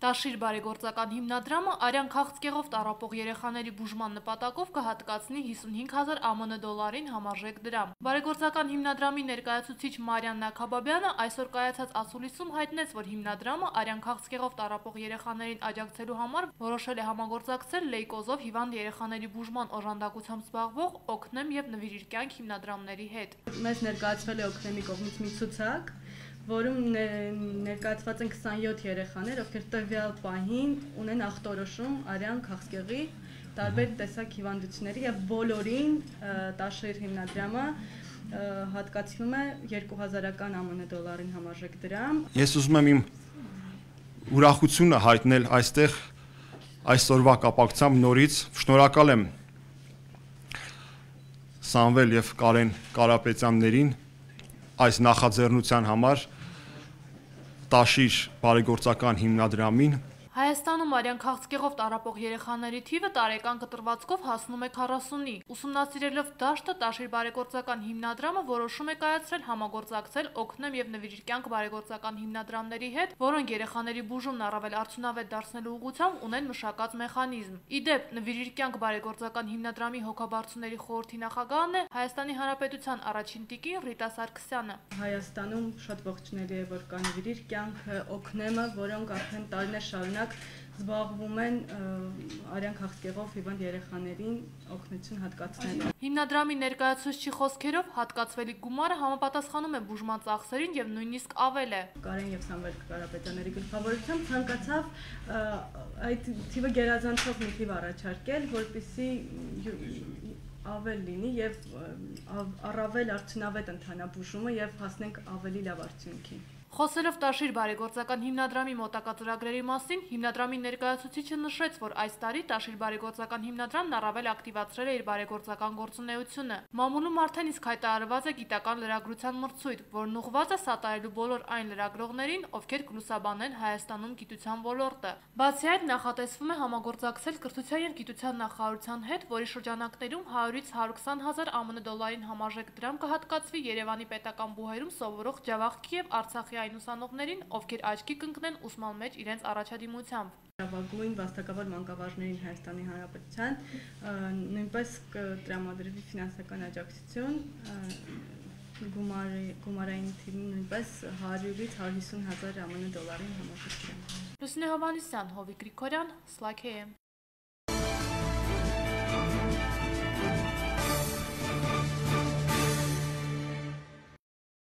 Տաշիր բարեգործական հիմնադրամը արյան քաղցկեղով տառապող երեխաների բուժման նպատակով կհատկացնի 55,000 ԱՄՆ դոլարին համարժեք դրամ։ Բարեգործական հիմնադրամի ներկայացուցիչ Մարիան Նաքաբաբյանը այսօր կայացած ասուլիսում հայտնեց, որ հիմնադրամը արյան քաղցկեղով տառապող երեխաներին աջակցելու համար որոշել է համագործակցել լեյկոզով հիվանդ երեխաների բուժման օժանդակությամբ զբաղվող «Օգնեմ և նվիրիր կյանք» հիմնադրամների հետ։ Մեզ ներկայացվել է «Օգնեմի» կողմից մի ցուցակ, որում ներկայացված են 27 երեխաներ, ովքեր տվյալ պահին ունեն ախտորոշում արյան քաղցկեղի տարբեր տեսակ հիվանդությունների եւ բոլորին Տաշիր հիմնադրամը հատկացնում է 2000-ական ԱՄՆ դոլարին համարժեք դրամ։ Ես ուզում եմ իմ ուրախությունը հայտնել այստեղ այսօրվա կապակցությամբ նորից շնորհակալ եմ Սամվել եւ Կարեն Կարապետյաններին այս նախաձեռնության համար, Տաշիր բարեգործական հիմնադրամին։ Հայաստանում արյան քաղցկեղով տառապող երեխաների թիվը տարեկան կտրվածքով հասնում է 40-ի։ Ուսումնասիրելով դաշտը, Տաշիր բարեգործական հիմնադրամը որոշում է կայացրել համագործակցել «Օգնեմ և նվիրիր կյանք» բարեգործական հիմնադրամների հետ, որոնք երեխաների բուժումն առավել արդյունավետ դարձնելու ուղղությամբ ունեն մշակած մեխանիզմ։ Ի դեպ, «Նվիրիր կյանք» բարեգործական հիմնադրամի հոգաբարձուների խորհրդի նախագահն է Հայաստանի Հանրապետության առաջին տիկին Ռիտա Սարգսյանը։ Հայաստանում շատ ողջունելի է, որ կա «Նվիրիր կյանք», «Օգնեմը», որոնք արդեն տարիներ շարունակ զբաղվում են արյան քաղցկեղով հիվանդ երեխաներին օգնություն հատկացնելու։ Հիմնադրամի ներկայացուցչի խոսքերով հատկացվելիք գումարը համապատասխանում է բուժման ծախսերին եւ նույնիսկ ավել է։ Կարեն եւ Սամվել Կարապետյանների գլխավորությամբ ցանկացավ այդ թիվը գերազանցող մի թիվ առաջարկել, որպեսզի ավել լինի եւ առավել արդյունավետ ընթանա բուժումը եւ հասնենք ավելի լավ արդյունքի։ Խոսելով Տաշիր բարեգործական հիմնադրամի մոտակա ծրագրերի մասին, հիմնադրամի ներկայացուցիչը նշեց, որ այս տարի Տաշիր բարեգործական հիմնադրամն առավել ակտիվացրել է իր բարեգործական գործունեությունը։ Մամուլում արդեն իսկ հայտարարված է գիտական լրագրության մրցույթ, որն ուղղված է սատարելու բոլոր այն լրագրողներին, ովքեր կլուսաբանեն Հայաստանում գիտության ոլորտը։ Բացի այդ, նախատեսվում է համագործակցել Կրթության եւ գիտության նախարարության հետ, որի շրջանակներում 100-ից 120,000 ԱՄՆ դոլարին համարժեք դրամ կհատկացվի Երևանի պետական բուհերում սովորող Ջավախքի եւ Արցախի այն ուսանողներին, ովքեր աչքի կընկնեն ուսման մեջ իրենց առաջադիմությամբ։ Լավագույն վաստակավոր մանկավարժներին Հայաստանի Հանրապետության նույնպես կտրամադրվի ֆինանսական աջակցություն, գումարային թիվը նույնպես 100-ից 150,000 ԱՄՆ դոլարին համարժեք դրամ։ Լուսինե Հովհաննիսյան, Հովիկ Գրիգորյան, Սլաքեյ։